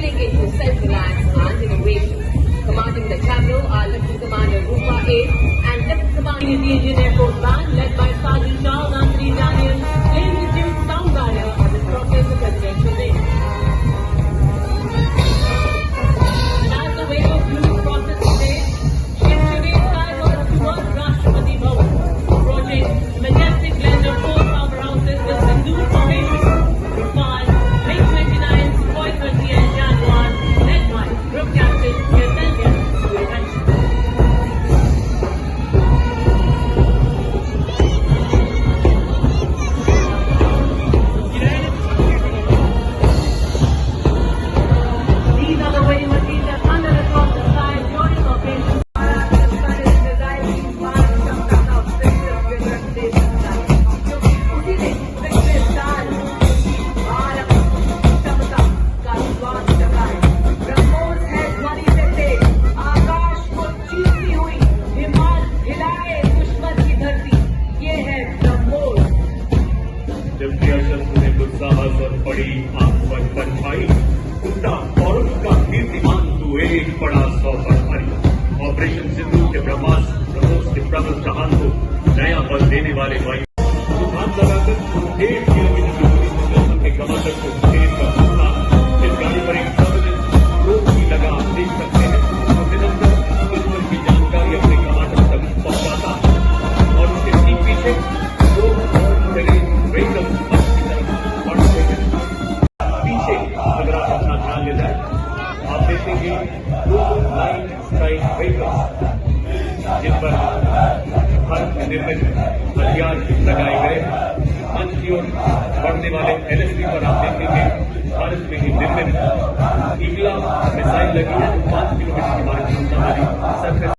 sailing into self-reliance and innovation. Commanding the Chapel are Lieutenant Commander Rupa A and Lieutenant Commander the Indian Air Force Band led by Sergeant Charles Anthony Daniel playing the Duke Sound Garden on this process of Presidential Day. And as the wave of blues crosses the stage, in today's sky was towards Rashtrapati Bhavan, approaching majestic blend of four powerhouses with Sindoor formation. Rafale, MiG-29, Sukhoi 30 and Jaguar, led by Group Captain Yasendra Suryavanshi. These are the way machines that thunder across the sky during operation. जबकि अशस्त्र ने दुस्साहस और बड़ी आंख पर परछाई उल्टा और उसका कीर्तिमान तू एक बड़ा सौ पर भारी। ऑपरेशन सिंदूर के ब्रह्मोस के प्रबल जहान को नया बल देने वाले वायु तूफान लगाकर 1.5 किलोमीटर की दूरी से दुश्मन के कमांडर को तेज कर सकता। इस गाड़ी पर एक सर्विलेंस रोड की लगा आप देख सकते हैं तो निरंतर दुश्मन की जानकारी अपने कमांडर तक पहुंचाता और उसके ठीक पीछे दो और व्हीकल की तरफ बढ़ते हैं। पीछे अगर आप अपना ध्यान ले जाए आप देखेंगे 2 लाइन स्ट्राइक व्हीकल जिन पर भारत में निर्मित हथियार लगाए गए हैं। मंच की ओर बढ़ने वाले LSB पर आप देखेंगे भारत में ही निर्मित ईगला मिसाइल लगी है 5 किलोमीटर की मारक क्षमता वाली सरफेस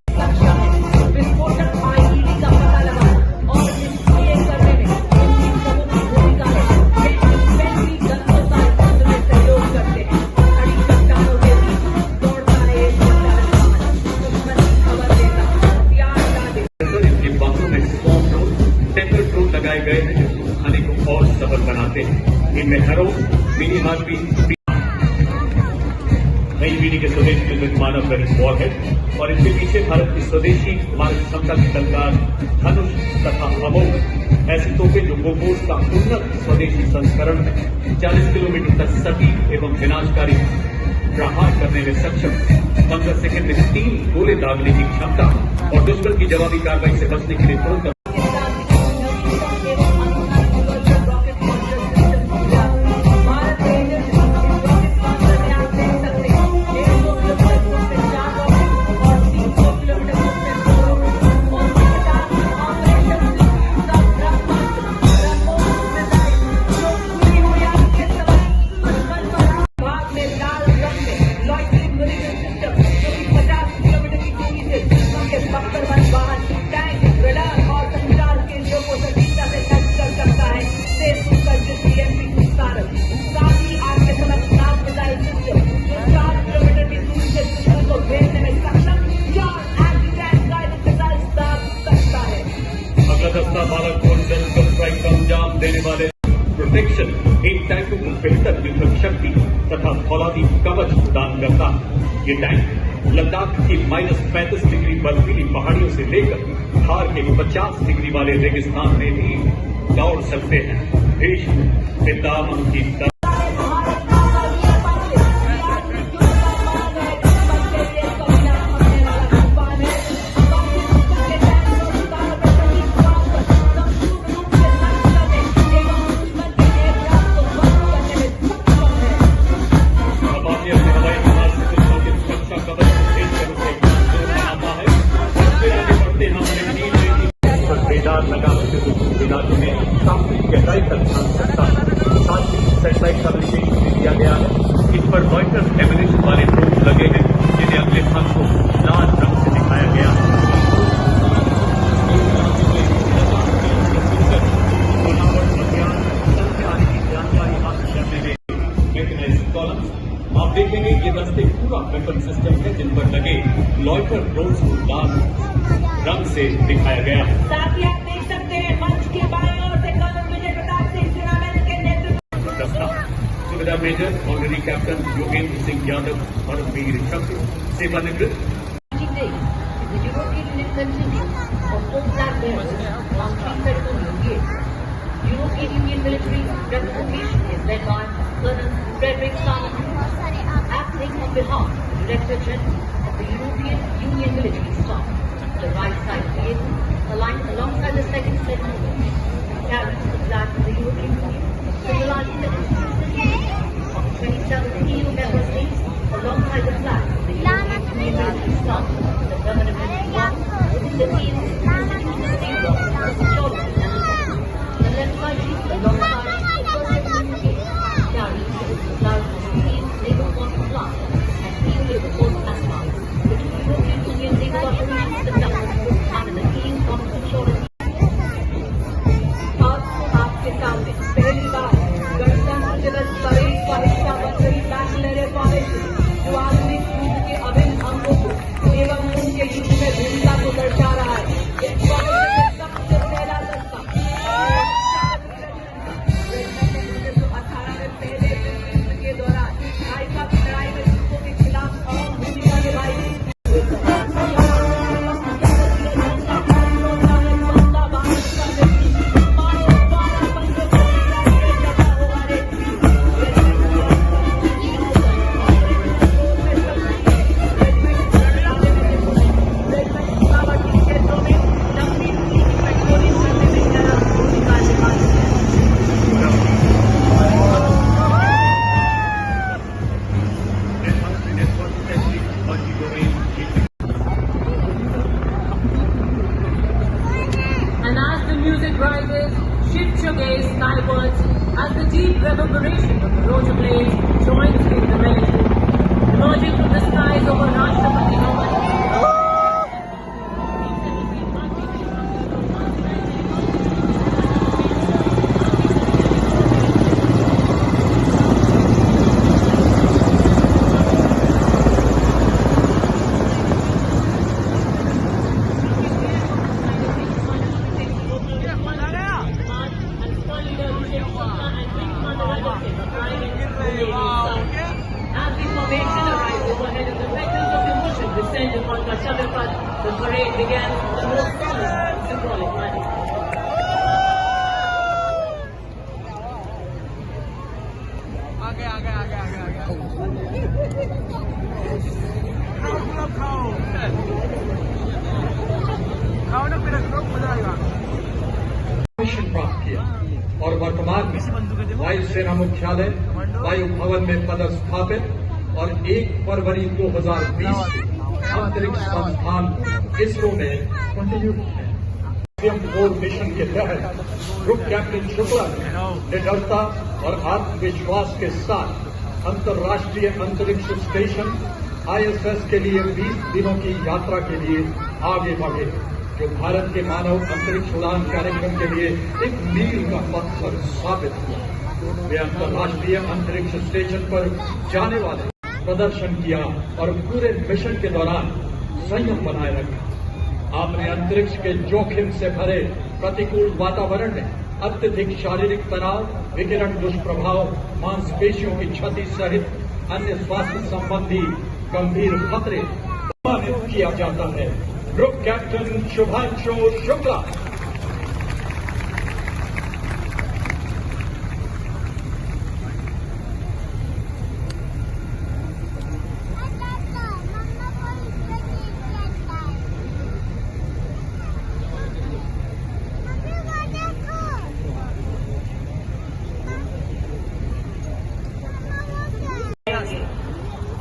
विस्फोटक IED का पता लगा और इसलिए करने में उनकी प्रमुख भूमिका है। ये इन्फेंट्री गनों का युद्ध में सहयोग करते हैं। खड़ी चट्टानों के बीच दौड़ता है एक दुश्मन की खबर देता हथियार डाले। इनके बातों में स्पॉम ड्रोन टेम्पर ड्रोन लगाए गए हैं जो खाने को और सबल बनाते हैं। इनमें हरो मिनी हार्टबीट नई पीढ़ी के स्वदेशी युद्ध मानव रहित वॉरहेड और इनके पीछे भारत की स्वदेशी मारक क्षमता की तलवार धनुष तथा अमोघ ऐसी तोपें जो बोफोर्स का उन्नत स्वदेशी संस्करण है 40 किलोमीटर तक सटीक एवं विनाशकारी प्रहार करने में सक्षम 15 सेकंड में 3 गोले दागने की क्षमता और दुश्मन की जवाबी कार्रवाई से बचने के लिए तुरंत देने वाले प्रोटेक्शन एक टैंकों को बेहतर युद्धक शक्ति तथा फौलादी कवच प्रदान करता। ये टैंक लद्दाख की -35 डिग्री बर्फीली पहाड़ियों से लेकर थार के 50 डिग्री वाले रेगिस्तान में भी दौड़ सकते हैं। भीष्म पितामह की काफी गहराई तक पहुंच सकता है। साथ ही सैटेलाइट का विशेष दिया गया है। इस पर रॉयटर्स एमिनेशन वाले ड्रोन लगे हैं जिन्हें अगले भाग को लाल रंग से दिखाया गया है। आप देखेंगे ये दस्ते पूरा वेपन सिस्टम है जिन पर लगे लॉयटर ड्रोन को लाल रंग से दिखाया गया है। साथ ही आप देख सकते हैं मंच के बाएं ओर से कर्नल विजय प्रताप सिंह संविदा major honorary captain Yogendra Singh Yadav और वीर चक्र सेवानिवृत्त। The European Union contingent of 4 flag bearers on 3 ceremonial gates. European Union military representation is led by Colonel Frederick Salomon, acting on behalf of the Director General of the European Union military staff. The right side gate, aligned alongside the second ceremonial, carries the flag of the European Union, symbolizing the consistency of 27 EU member states alongside the flag of the European Union military staff. The permanent one within the EU the left side sheet alongside the first ceremonial gate carries the flag of the EU Naval Force Plus and EU Naval Force Asphalt, which the European Union naval operations conducted under the EU Common Security. आज आपके सामने पहली बार गणतंत्र दिवस parade का हिस्सा बन रही बैक लहरें फॉर्मेशन जो आधुनिक युद्ध के अभिन्न अंगों को एवं उनके युद्ध में भूमिका को दर्शा रहा है। इस फॉर्मेशन में सबसे पहला दस्ता 1918 में पहले विश्व युद्ध के दौरान हाइफा की लड़ाई में तुर्कों के खिलाफ अहम भूमिका निभाई। And as the music rises, shift your gaze skywards as the deep reverberation of the rotor blades joins in the melody. Emerging from the skies over Rashtrapati Bhavan. As the formation arrived overhead of the veterans of devotion descend upon Kartavya Path, the parade began in the most solemn and symbolic manner. Mission प्राप्त किया और वर्तमान में वायुसेना मुख्यालय वायु भवन में पदस्थापित और 1 फरवरी 2020 से अंतरिक्ष संस्थान इसरो में कंटिन्यू है। 4 मिशन के तहत ग्रुप कैप्टन शुक्ला ने निडरता और आत्मविश्वास के साथ अंतर्राष्ट्रीय अंतरिक्ष स्टेशन ISS के लिए 20 दिनों की यात्रा के लिए आगे बढ़े, जो भारत के मानव अंतरिक्ष उड़ान कार्यक्रम के लिए एक मील का पत्थर साबित हुआ। वे अंतर्राष्ट्रीय अंतरिक्ष स्टेशन पर जाने वाले प्रदर्शन किया और पूरे मिशन के दौरान संयम बनाए रखा। आपने अंतरिक्ष के जोखिम से भरे प्रतिकूल वातावरण में अत्यधिक शारीरिक तनाव, विकिरण दुष्प्रभाव, मांसपेशियों की क्षति सहित अन्य स्वास्थ्य संबंधी गंभीर खतरे सम्मानित किया जाता है। Group captain Shubhanshu Shukla.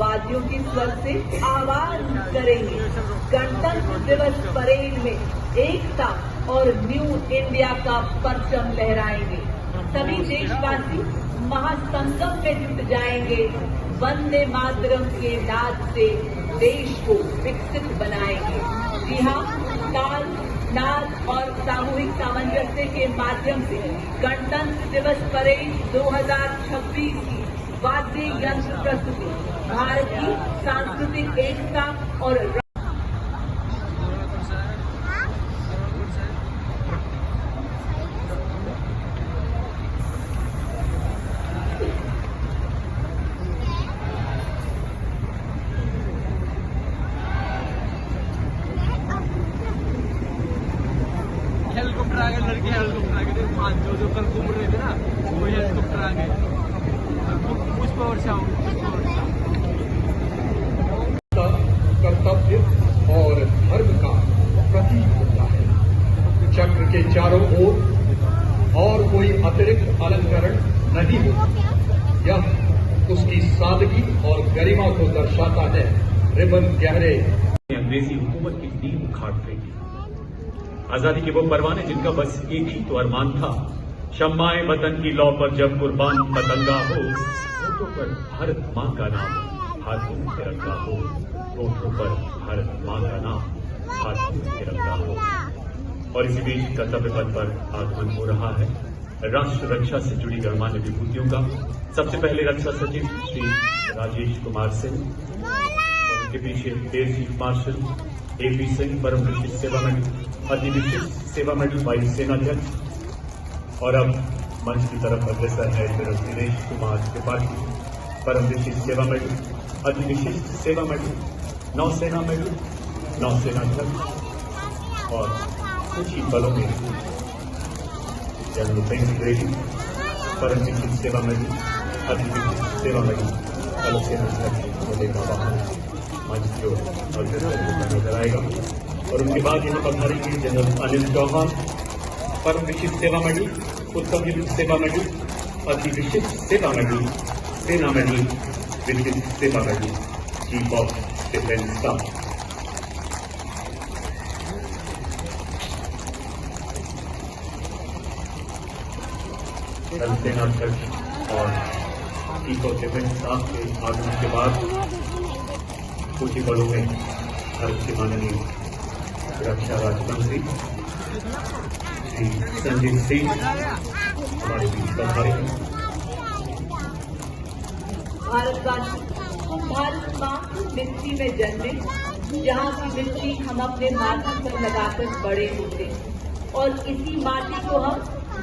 वाद्यों की स्वर से आवाज करेंगे। गणतंत्र दिवस परेड में एकता और न्यू इंडिया का परचम लहराएंगे। सभी देशवासी महासंगम में जुट जाएंगे। वंदे मातरम के नाद से देश को विकसित बनाएंगे। जी हाँ, ताल, नाद और सामूहिक सामंजस्य के माध्यम से गणतंत्र दिवस परेड 2026 की वाद्य यंत्र प्रस्तुति भारत की सांस्कृतिक एकता और जो कल घूम रहे थे ना वो हेलीकॉप्टर आ गए पुष्पवर्षा कर्तव्य और धर्म का प्रतीक होता है। चक्र के चारों ओर और कोई अतिरिक्त अलंकरण नहीं होता। यह उसकी सादगी और गरिमा को दर्शाता है। रिबन गहरे अंग्रेजी हुकूमत की नींव उखाड़ फेंकी। आजादी के वो परवाने जिनका बस एक ही तो अरमान था, शम्माए वतन की लौ पर जब कुर्बान पतंगा हो, होठों पर भारत मां का नाम, हाथों में तिरंगा हो, होठों पर भारत मां का नाम, हाथों में तिरंगा हो। और इसी बीच कर्तव्य पथ पर आगमन हो रहा है राष्ट्र रक्षा से जुड़ी गणमान्य विभूतियों का। सबसे पहले रक्षा सचिव श्री राजेश कुमार सिंह, और उनके पीछे air chief marshal AP Singh, परम विशिष्ट सेवा मेडल, अति विशिष्ट सेवा मेडल वायुसेनाध्यक्ष, और अब मंच की तरफ अग्रसर है जनरल दिनेश कुमार त्रिपाठी, परम विशिष्ट सेवा मेडल, अति विशिष्ट सेवा मेडल, नौसेना मेडल, नौसेनाध्यक्ष, और कुछ ही बलों में जनरल बेंच परम विशिष्ट सेवा मेडल, अति विशिष्ट सेवा मेडल, थल सेनाध्यक्ष होने का वाहन मंच की ओर अग्रसर नजर आएगा। और उनके बाद यहाँ पधारेंगे जनरल अनिल चौहान, परम विशिष्ट सेवा मेडल, उत्तम विशिष्ट सेवा मेडल, अति विशिष्ट सेवा मेडल, सेना मेडल, विशिष्ट सेवा medal, chief of defence staff. थल सेनाध्यक्ष और चीफ ऑफ डिफेंस स्टाफ के आगमन के बाद कुछ ही बलों में भारत के माननीय रक्षा राज्य मंत्री श्री संजीव सिंह हमारे बीच पधारे हैं। भारतवासी, तुम भारत माँ की मिट्टी में जन्मे, जहाँ की मिट्टी हम अपने माथे पर लगाकर बड़े होते हैं, और इसी माटी को हम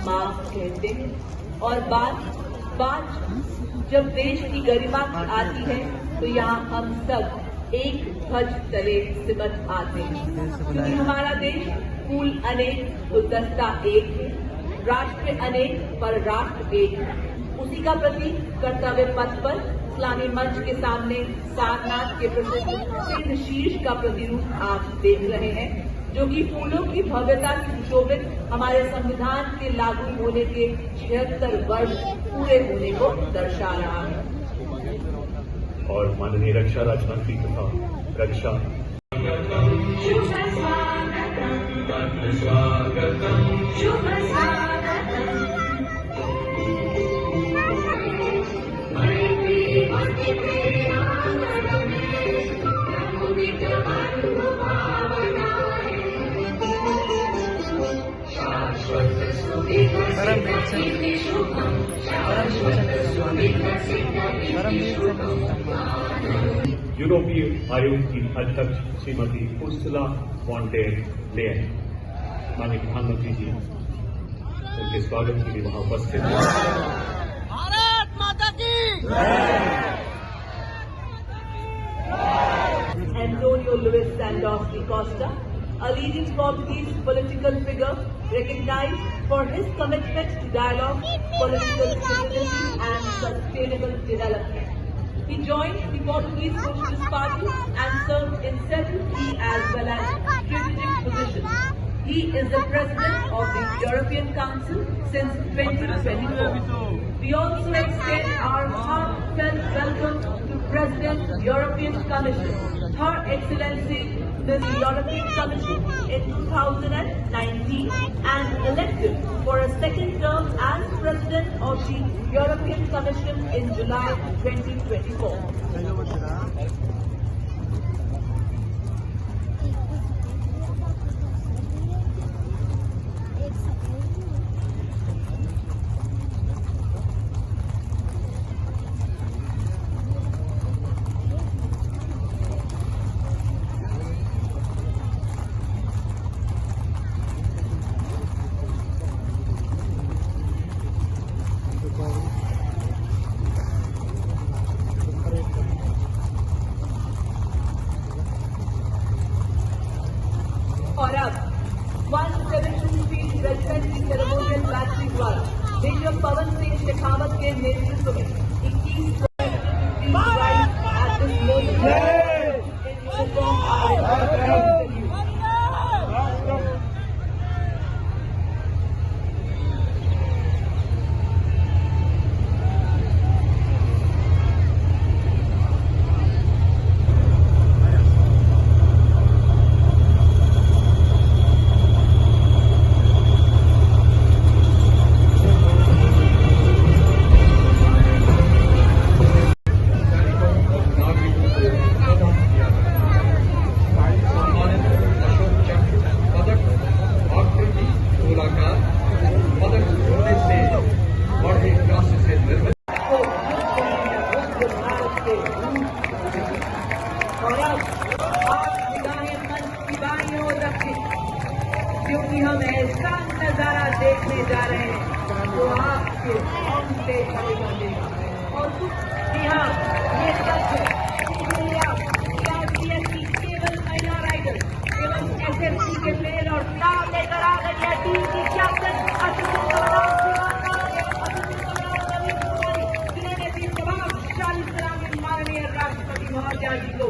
माँ कहते हैं। और बात जब देश की गरिमा की आती है तो यहाँ हम सब एक ध्वज तले सिमट आते हैं, क्योंकि हमारा देश फूल अनेक तो दस्ता एक है, राष्ट्र अनेक पर राष्ट्र एक है। उसी का प्रतीक कर्तव्य पथ पर इस्लामी मंच के सामने सारनाथ के प्रसिद्ध सिंह शीर्ष का प्रतिरूप आप देख रहे हैं, जो कि फूलों की भव्यता से सुशोभित हमारे संविधान के लागू होने के 76 वर्ष पूरे होने को दर्शा रहा है। और माननीय रक्षा राज्य मंत्री तथा रक्षा यूरोपीय आयोग की अध्यक्ष Shrimati Ursula von der Leyen, माननीय प्रधानमंत्री जी उनके स्वागत के लिए वहां उपस्थित हैं। भारत माता की Antonio Luis Santos da Costa, a leading Portuguese political figure recognized for his commitment to dialogue, political stability and sustainable development. He joined the Portuguese Socialist Party and served in several key as well as strategic positions. He is the President of the European Council since 2024. We also extend our heartfelt welcome to President European Commission, Her Excellency the European Commission in 2019 and elected for a second term as President of the European Commission in July 2024. अभी हम ऐसा नजारा देखने जा रहे हैं जो आपके होंठे खड़े कर देगा। और जी हाँ, ये सच है। इसलिए आप KRPS की केवल महिला राइडर एवं SFC के मेल और नाम लेकर आ गई है टीम की कैप्टन जिन्होंने भी प्रभावशाली सलामी माननीय राष्ट्रपति महोदय जी को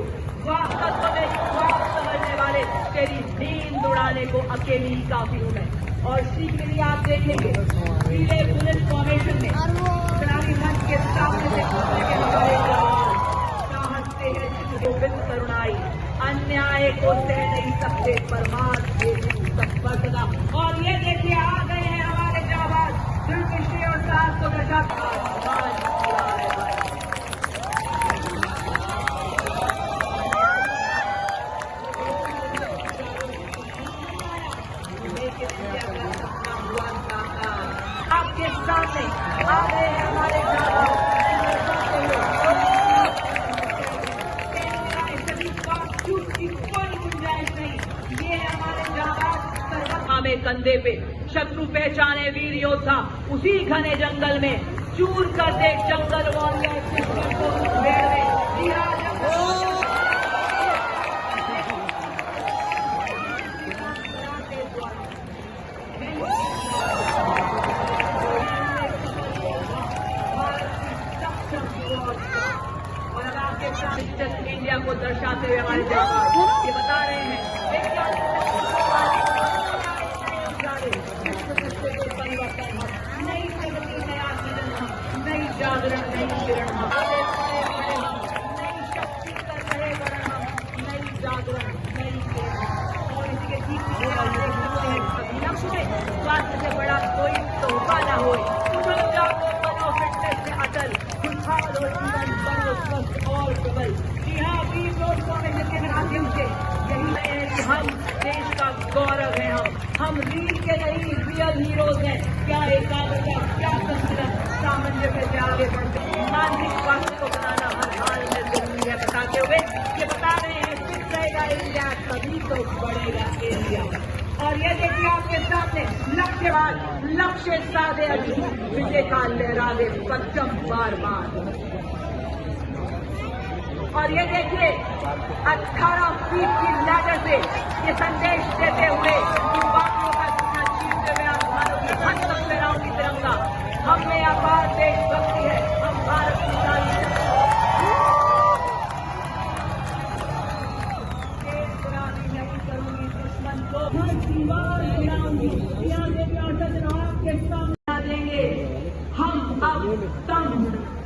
वास्तव में ख्वाब समझने वाले तेरी नींद उड़ाने को अकेली ही काफी हूं मैं। और शीघ्र ही आप देखेंगे पीले पुलिस फॉर्मेशन में सलामी मंच के सामने से गुजरने के हमारे जवान साहस से है गोविंद करुणाई, अन्याय को सह नहीं सकते परमार्थ के तत्परता। और ये देखिए आ गए हैं हमारे जाबाज दिलकशी और साहस को दर्शाता आपके सामने आ गए हैं हमारे कोई गुंजाइश नहीं। ये है हमारे जाबाज में कंधे पे शत्रु पहचाने वीर योद्धा उसी घने जंगल में चूर कर दे जंगल वॉरियर को भेड़ में। और अब आपके सामने इंडिया को दर्शाते हुए हमारे जवान ये बता रहे हैं परिवर्तन, नई प्रगति, नया जीवन, नई जागरण, नई किरण, नई शक्ति कर रहे वरण हम, नई जागरण, नई किरण। और इसी के ठीक लक्ष्य स्वास्थ्य से बड़ा कोई तोहफा न हो। फिटनेस से अटल खुशहाल हो जीवन बनो स्वस्थ और प्रबल। जी हाँ, वीर रोड फॉर्मेशन के माध्यम से यही है कि हम देश का गौरव है। हम रील के नहीं रियल हीरोज हैं। क्या एकाग्रता, क्या संतुलन, सामंजस्य से आगे बढ़ते मानसिक स्वास्थ्य को बनाना हर हाल में जरूरी है बताते हुए ये बता रहे हैं फिट रहेगा इंडिया तभी तो बढ़ेगा इंडिया। और ये देखिए आपके सामने लक्ष्य साधे अभी विजय का लहरा दे पच्चम बार बार। और ये देखिए 18 फीट की लैडर से ये संदेश देते हुए कि बाकियों का सपना छीनते हुए आप भारत की हर तक लहराओगी तिरंगा। हम में अपार देशभक्ति है, हम भारत की नहीं करूंगी दुश्मन को हर दीवार गिराऊंगी। आपके सामने देंगे हम अब तम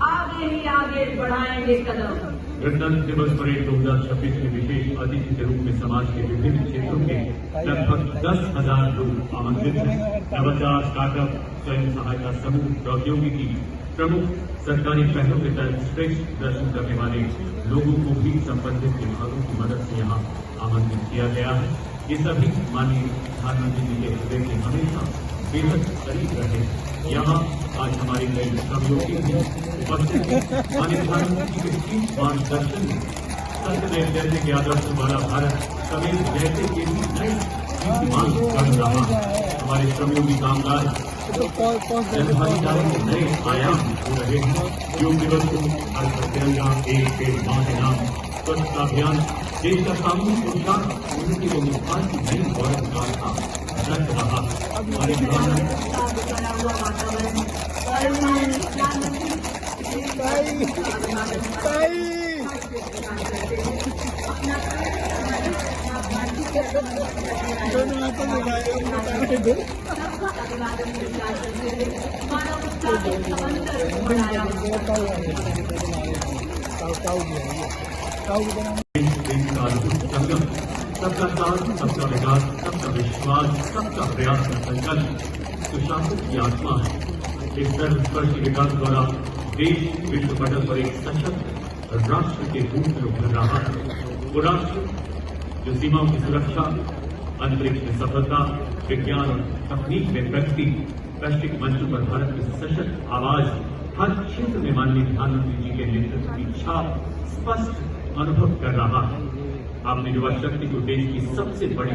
आगे ही आगे बढ़ाएंगे कदम। गणतंत्र दिवस परेड 2026 के विशेष अतिथि के रूप में समाज के विभिन्न क्षेत्रों के लगभग 10,000 लोग आमंत्रित हैं। नवाचार, स्टार्टअप, स्वयं सहायता समूह, प्रौद्योगिकी, प्रमुख सरकारी पहलों के तहत श्रेष्ठ प्रदर्शन करने वाले लोगों को भी संबंधित विभागों की मदद से यहाँ आमंत्रित किया गया है। ये सभी माननीय प्रधानमंत्री जी के हृदय के हमेशा बेहद करीब रहे। यहाँ आज हमारी कई सहयोगी उपस्थित माननीय प्रधानमंत्री के शीर्ष मार्गदर्शन में सत्यमेव जयते के आदर्श वाला भारत समेत जैसे के भी नई कीर्तिमान कर रहा। हमारे श्रमयोगी कामगार जनभागीदारी के नए आयाम हो रहे हैं। योग दिवस को हर तिरंगा एक पेड़ मां के नाम स्वच्छता अभियान देश का सामूहिक पुरुषार्थ उन्नति को मुस्कान की नई गौरव गाथा रख रहा। हमारे सबका साथ, सबका विकास, सबका विश्वास, सबका प्रयास का संकल्प सुशासन की आत्मा है। इस सर्वस्पर्शी विकास द्वारा देश विश्व पटल पर एक सशक्त राष्ट्र के रूप में उभर रहा है। वो राष्ट्र जो सीमाओं की सुरक्षा, अंतरिक्ष में सफलता, विज्ञान और तकनीक में प्रगति, वैश्विक मंच पर भारत की सशक्त आवाज हर क्षेत्र में माननीय प्रधानमंत्री जी के नेतृत्व की छाप स्पष्ट अनुभव कर रहा है। आपने युवा शक्ति को देश की सबसे बड़ी